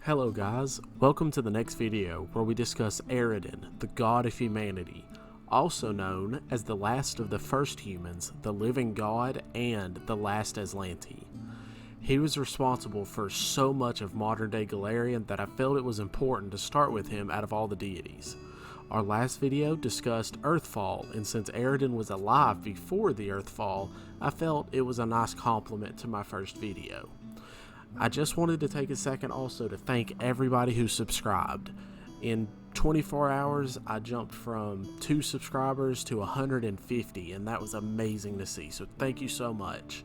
Hello guys, welcome to the next video where we discuss Aroden, the god of humanity, also known as the last of the first humans, the living god, and the last Azlanti. He was responsible for so much of modern day Golarion that I felt it was important to start with him out of all the deities. Our last video discussed Earthfall, and since Aroden was alive before the Earthfall, I felt it was a nice compliment to my first video. I just wanted to take a second also to thank everybody who subscribed. In 24 hours, I jumped from 2 subscribers to 150, and that was amazing to see, so thank you so much.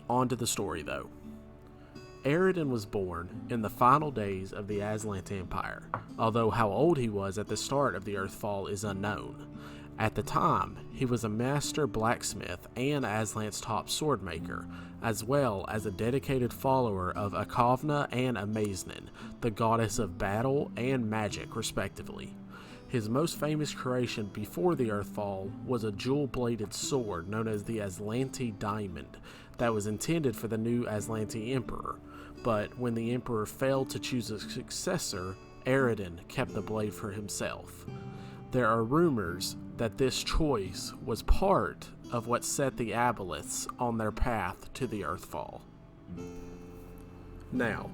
On to the story though. Aroden was born in the final days of the Azlanti Empire, although how old he was at the start of the Earthfall is unknown. At the time, he was a master blacksmith and Azlant's top sword maker, as well as a dedicated follower of Akovna and Amaznin, the goddess of battle and magic respectively. His most famous creation before the Earthfall was a jewel-bladed sword known as the Azlanti Diamond that was intended for the new Azlanti Emperor, but when the Emperor failed to choose a successor, Aroden kept the blade for himself. There are rumors that this choice was part of what set the Aboleths on their path to the Earthfall. Now,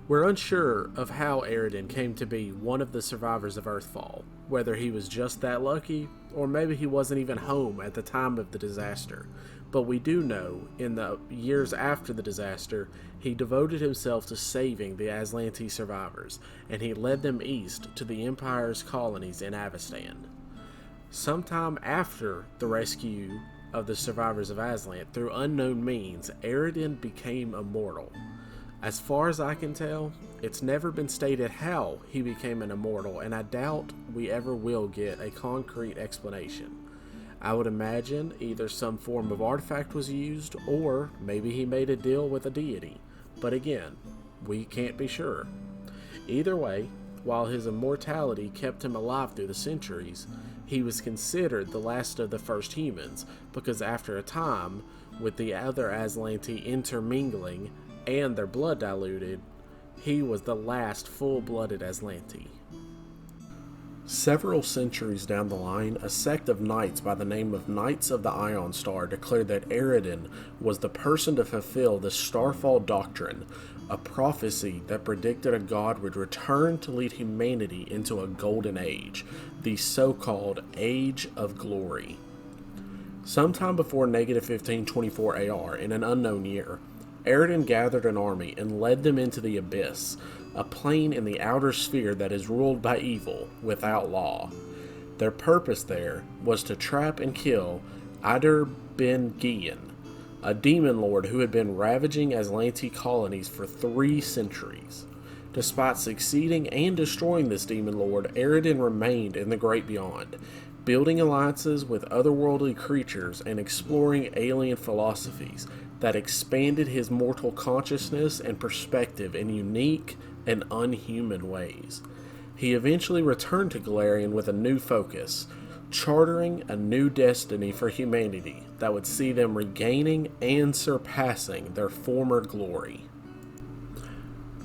we're unsure of how Aroden came to be one of the survivors of Earthfall, whether he was just that lucky, or maybe he wasn't even home at the time of the disaster, but we do know in the years after the disaster, he devoted himself to saving the Azlanti survivors, and he led them east to the Empire's colonies in Avestan. Sometime after the rescue of the survivors of Azlant, through unknown means, Aroden became immortal. As far as I can tell, it's never been stated how he became an immortal, and I doubt we ever will get a concrete explanation. I would imagine either some form of artifact was used, or maybe he made a deal with a deity, but again, we can't be sure. Either way, while his immortality kept him alive through the centuries, he was considered the last of the first humans, because after a time, with the other Azlanti intermingling and their blood diluted, he was the last full-blooded Azlanti. Several centuries down the line, a sect of knights by the name of Knights of the Ion Star declared that Aroden was the person to fulfill the Starfall Doctrine, a prophecy that predicted a god would return to lead humanity into a golden age, the so-called Age of Glory. Sometime before -1524 AR, in an unknown year, Aroden gathered an army and led them into the Abyss, a plane in the outer sphere that is ruled by evil, without law. Their purpose there was to trap and kill Ider Ben Gian, a demon lord who had been ravaging Azlanti colonies for 3 centuries. Despite succeeding and destroying this demon lord, Aroden remained in the Great Beyond, building alliances with otherworldly creatures and exploring alien philosophies that expanded his mortal consciousness and perspective in unique and unhuman ways. He eventually returned to Golarion with a new focus, chartering a new destiny for humanity that would see them regaining and surpassing their former glory.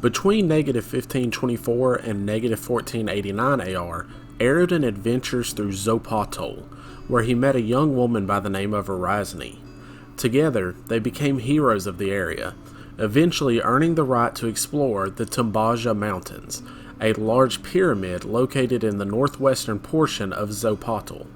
Between -1524 and -1489 AR, Aroden adventures through Zopatol, where he met a young woman by the name of Arazny. Together, they became heroes of the area, eventually earning the right to explore the Tumbaja Mountains, a large pyramid located in the northwestern portion of Zopatol.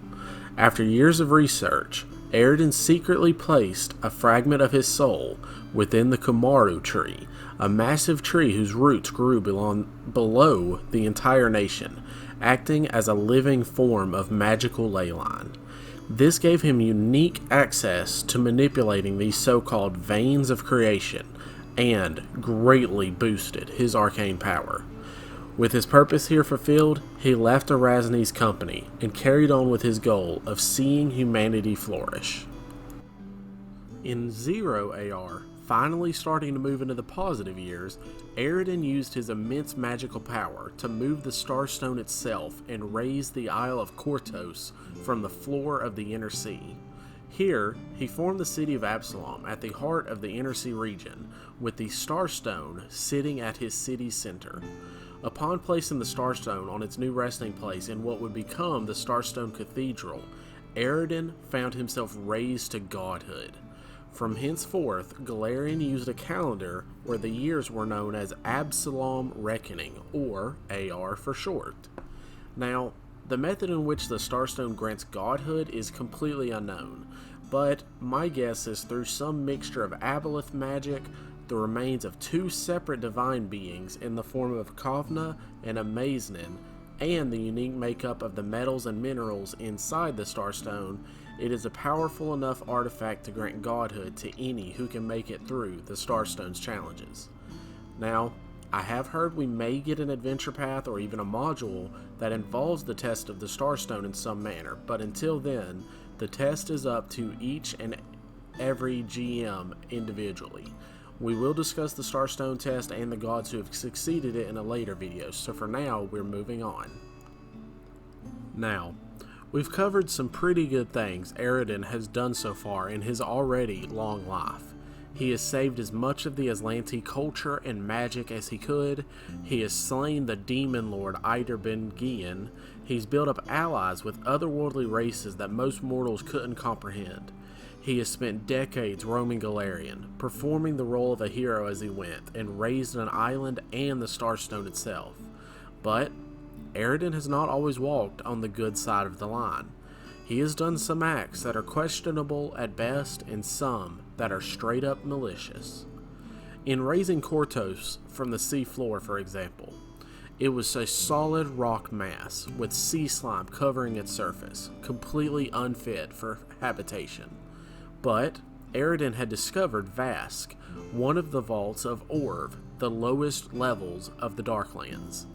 After years of research, Aroden secretly placed a fragment of his soul within the Kumaru tree, a massive tree whose roots grew below the entire nation, acting as a living form of magical ley line. This gave him unique access to manipulating these so-called veins of creation, and greatly boosted his arcane power. With his purpose here fulfilled, he left Arazny's company and carried on with his goal of seeing humanity flourish. In 0 AR, finally starting to move into the positive years, Aroden used his immense magical power to move the Starstone itself and raise the Isle of Kortos from the floor of the Inner Sea. Here, he formed the city of Absalom at the heart of the Inner Sea region, with the Starstone sitting at his city's center. Upon placing the Starstone on its new resting place in what would become the Starstone Cathedral, Aroden found himself raised to godhood. From henceforth, Golarion used a calendar where the years were known as Absalom Reckoning, or AR for short. Now, the method in which the Starstone grants godhood is completely unknown, but my guess is through some mixture of aboleth magic, the remains of two separate divine beings in the form of Kovna and Amaznin, and the unique makeup of the metals and minerals inside the Starstone, it is a powerful enough artifact to grant godhood to any who can make it through the Starstone's challenges. Now, I have heard we may get an adventure path or even a module that involves the test of the Starstone in some manner, but until then, the test is up to each and every GM individually. We will discuss the Starstone test and the gods who have succeeded it in a later video, so for now, we're moving on. Now, we've covered some pretty good things Aroden has done so far in his already long life. He has saved as much of the Azlanti culture and magic as he could. He has slain the demon lord Eider Ben Gian. He's built up allies with otherworldly races that most mortals couldn't comprehend. He has spent decades roaming Golarion, performing the role of a hero as he went, and raised an island and the Starstone itself. But Aroden has not always walked on the good side of the line. He has done some acts that are questionable at best and some that are straight up malicious. In raising Kortos from the sea floor, for example, it was a solid rock mass with sea slime covering its surface, completely unfit for habitation. But Aroden had discovered Vasque, one of the vaults of Orv, the lowest levels of the Darklands.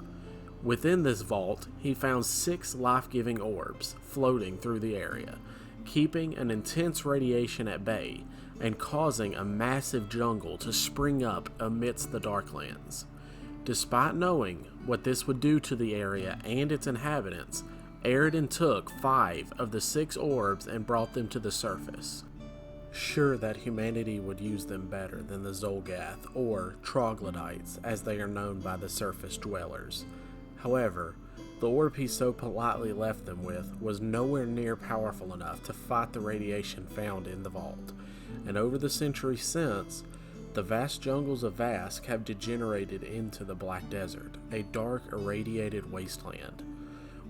Within this vault, he found 6 life-giving orbs floating through the area, keeping an intense radiation at bay and causing a massive jungle to spring up amidst the Darklands. Despite knowing what this would do to the area and its inhabitants, Aroden took 5 of the 6 orbs and brought them to the surface. Sure that humanity would use them better than the Zolgath, or Troglodytes, as they are known by the surface dwellers. However, the orb he so politely left them with was nowhere near powerful enough to fight the radiation found in the vault, and over the centuries since, the vast jungles of Vasque have degenerated into the Black Desert, a dark, irradiated wasteland.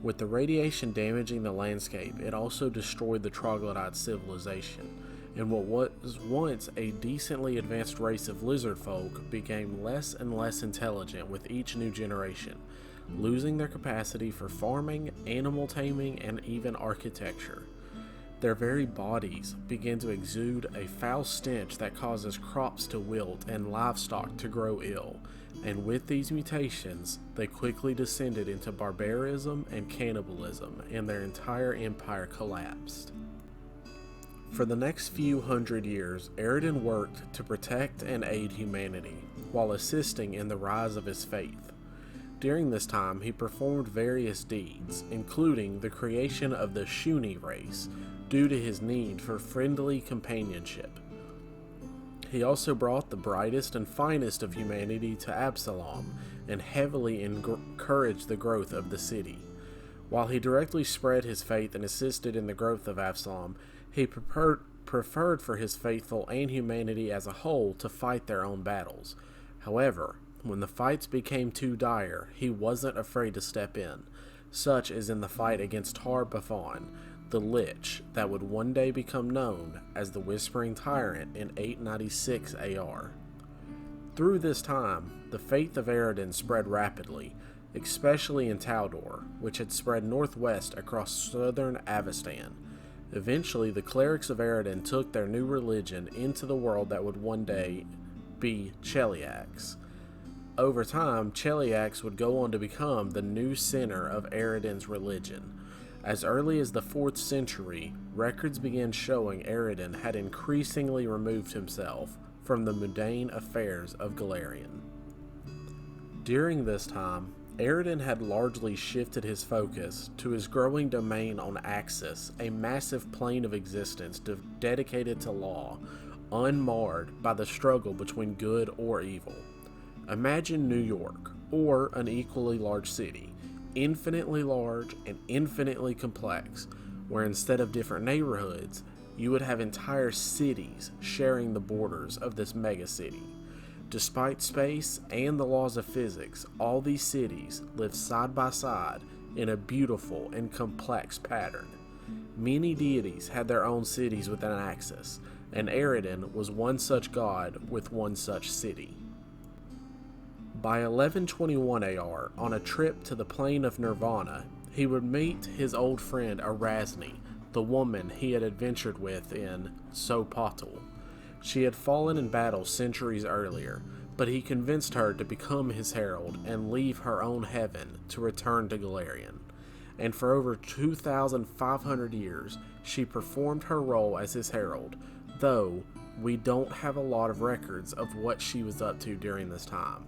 With the radiation damaging the landscape, it also destroyed the Troglodyte civilization, and what was once a decently advanced race of lizard folk became less and less intelligent with each new generation, losing their capacity for farming, animal taming, and even architecture. Their very bodies begin to exude a foul stench that causes crops to wilt and livestock to grow ill, and with these mutations, they quickly descended into barbarism and cannibalism, and their entire empire collapsed. For the next few hundred years, Aroden worked to protect and aid humanity, while assisting in the rise of his faith. During this time, he performed various deeds, including the creation of the Shuni race, due to his need for friendly companionship. He also brought the brightest and finest of humanity to Absalom, and heavily encouraged the growth of the city. While he directly spread his faith and assisted in the growth of Absalom, he preferred for his faithful and humanity as a whole to fight their own battles. However, when the fights became too dire, he wasn't afraid to step in, such as in the fight against Tar Baphon, the Lich that would one day become known as the Whispering Tyrant in 896 AR. Through this time, the faith of Aroden spread rapidly, especially in Taldor, which had spread northwest across southern Avestan. Eventually, the clerics of Aroden took their new religion into the world that would one day be Cheliax. Over time, Cheliax would go on to become the new center of Aroden's religion. As early as the 4th century, records began showing Aroden had increasingly removed himself from the mundane affairs of Golarion. During this time, Aroden had largely shifted his focus to his growing domain on Axis, a massive plane of existence dedicated to law, unmarred by the struggle between good or evil. Imagine New York, or an equally large city, infinitely large and infinitely complex, where instead of different neighborhoods, you would have entire cities sharing the borders of this megacity. Despite space and the laws of physics, all these cities live side by side in a beautiful and complex pattern. Many deities had their own cities within Axis, and Aroden was one such god with one such city. By 1121 AR, on a trip to the plane of Nirvana, he would meet his old friend Arazny, the woman he had adventured with in Sopotl. She had fallen in battle centuries earlier, but he convinced her to become his herald and leave her own heaven to return to Golarion. And for over 2,500 years, she performed her role as his herald, though we don't have a lot of records of what she was up to during this time.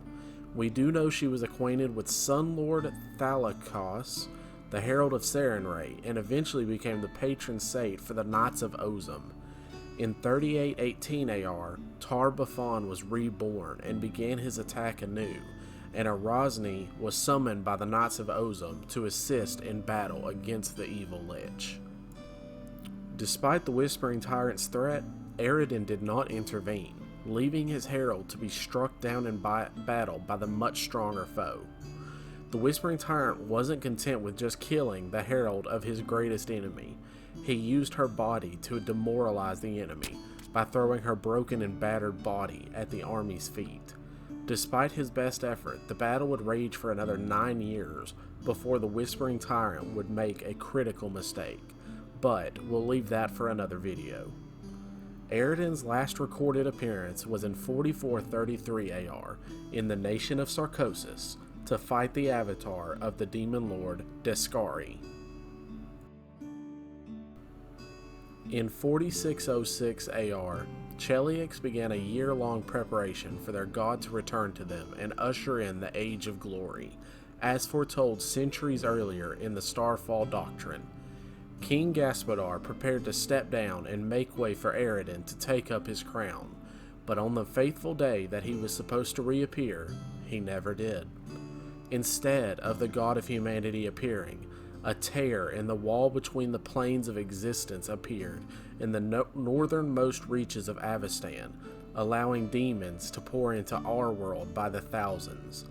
We do know she was acquainted with Sun Lord Thalakos, the herald of Sarenrae, and eventually became the patron saint for the Knights of Ozum. In 3818 AR, Tar-Baphon was reborn and began his attack anew, and Arazny was summoned by the Knights of Ozum to assist in battle against the evil Lich. Despite the Whispering Tyrant's threat, Aroden did not intervene, leaving his herald to be struck down in battle by the much stronger foe. The Whispering Tyrant wasn't content with just killing the herald of his greatest enemy. He used her body to demoralize the enemy by throwing her broken and battered body at the army's feet. Despite his best effort, the battle would rage for another 9 years before the Whispering Tyrant would make a critical mistake, but we'll leave that for another video. Aroden's last recorded appearance was in 4433 AR in the nation of Sarcosis to fight the avatar of the demon lord Deskari. In 4606 AR, Cheliax began a year-long preparation for their god to return to them and usher in the Age of Glory, as foretold centuries earlier in the Starfall Doctrine. King Gaspadar prepared to step down and make way for Aroden to take up his crown, but on the fateful day that he was supposed to reappear, he never did. Instead of the god of humanity appearing, a tear in the wall between the planes of existence appeared in the northernmost reaches of Avestan, allowing demons to pour into our world by the thousands.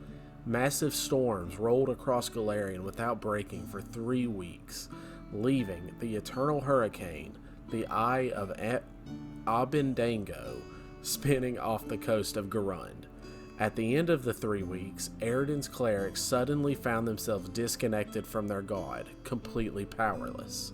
Massive storms rolled across Golarion without breaking for 3 weeks, leaving the eternal hurricane, the Eye of Abendango, spinning off the coast of Garund. At the end of the 3 weeks, Aroden's clerics suddenly found themselves disconnected from their god, completely powerless.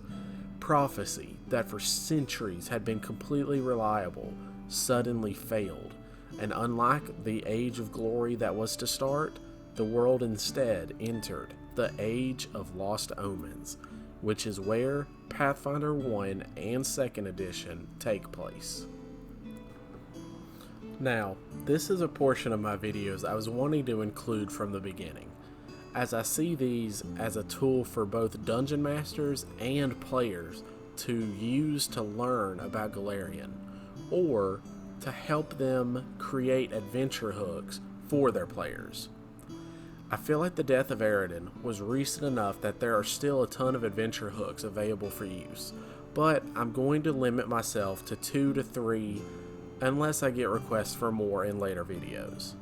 Prophecy that for centuries had been completely reliable suddenly failed, and unlike the Age of Glory that was to start, the world instead entered the Age of Lost Omens, which is where Pathfinder 1 and 2nd edition take place. Now, this is a portion of my videos I was wanting to include from the beginning, as I see these as a tool for both dungeon masters and players to use to learn about Golarion, or to help them create adventure hooks for their players. I feel like the death of Aroden was recent enough that there are still a ton of adventure hooks available for use, but I'm going to limit myself to 2 to 3 unless I get requests for more in later videos.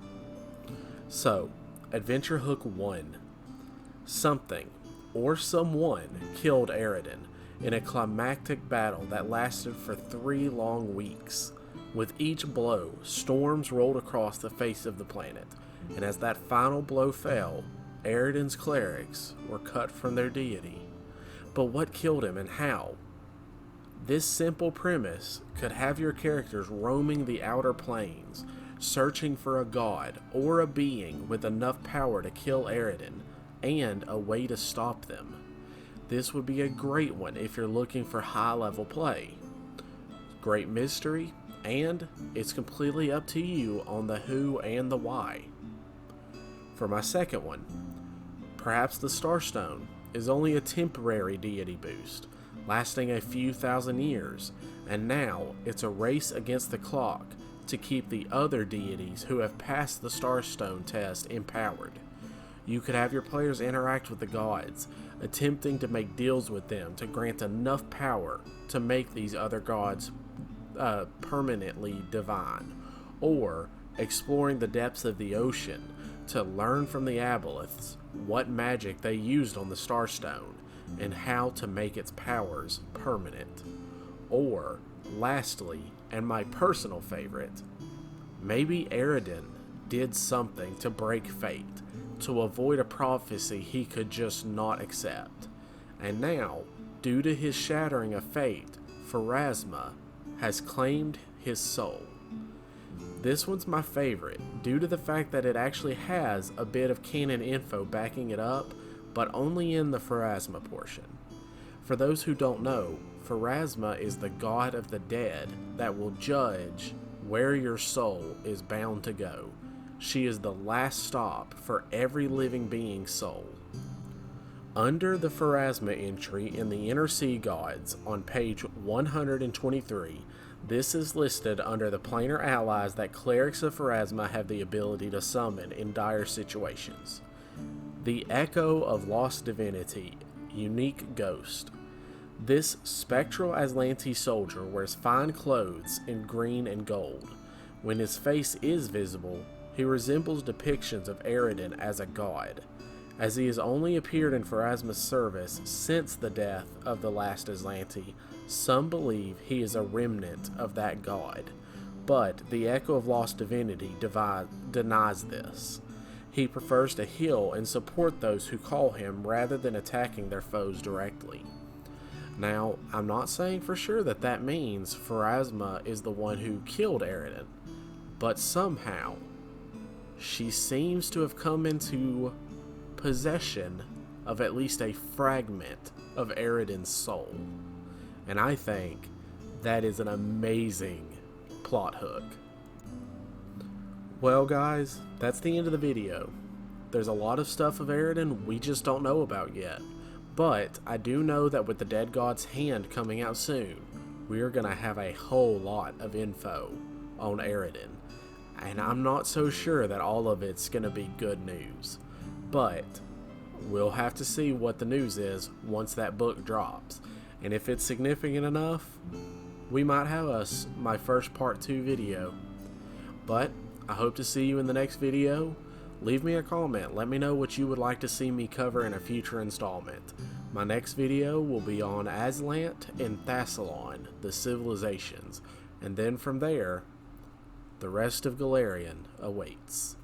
So, Adventure Hook 1. Something, or someone, killed Aroden in a climactic battle that lasted for 3 long weeks. With each blow, storms rolled across the face of the planet, and as that final blow fell, Aroden's clerics were cut from their deity. But what killed him and how? This simple premise could have your characters roaming the outer planes, searching for a god or a being with enough power to kill Aroden, and a way to stop them. This would be a great one if you're looking for high-level play. Great mystery, and it's completely up to you on the who and the why. For my second one, Perhaps the Starstone is only a temporary deity boost, lasting a few thousand years, and now it's a race against the clock to keep the other deities who have passed the Starstone test empowered. You could have your players interact with the gods, attempting to make deals with them to grant enough power to make these other gods permanently divine, or exploring the depths of the ocean to learn from the aboleths what magic they used on the Starstone and how to make its powers permanent. Or, lastly, and my personal favorite, maybe Aroden did something to break fate, to avoid a prophecy he could just not accept. And now, due to his shattering of fate, Pharasma has claimed his soul. This one's my favorite, due to the fact that it actually has a bit of canon info backing it up, but only in the Pharasma portion. For those who don't know, Pharasma is the god of the dead that will judge where your soul is bound to go. She is the last stop for every living being's soul. Under the Pharasma entry in the Inner Sea Gods on page 123, this is listed under the planar allies that clerics of Pharasma have the ability to summon in dire situations. The Echo of Lost Divinity, Unique Ghost. This spectral Azlanti soldier wears fine clothes in green and gold. When his face is visible, he resembles depictions of Aroden as a god. As he has only appeared in Pharasma's service since the death of the last Azlanti, some believe he is a remnant of that god, but the Echo of Lost Divinity denies this. He prefers to heal and support those who call him rather than attacking their foes directly. Now, I'm not saying for sure that means Pharasma is the one who killed Aroden, but somehow, she seems to have come into possession of at least a fragment of Aroden's soul. And I think that is an amazing plot hook. Well guys, that's the end of the video. There's a lot of stuff of Aroden we just don't know about yet. But I do know that with the Dead God's Hand coming out soon, we're going to have a whole lot of info on Aroden. And I'm not so sure that all of it's going to be good news. But we'll have to see what the news is once that book drops. And if it's significant enough, we might have my first part 2 video. But I hope to see you in the next video. Leave me a comment. Let me know what you would like to see me cover in a future installment. My next video will be on Azlant and Thassalon, the civilizations. And then from there, the rest of Golarion awaits.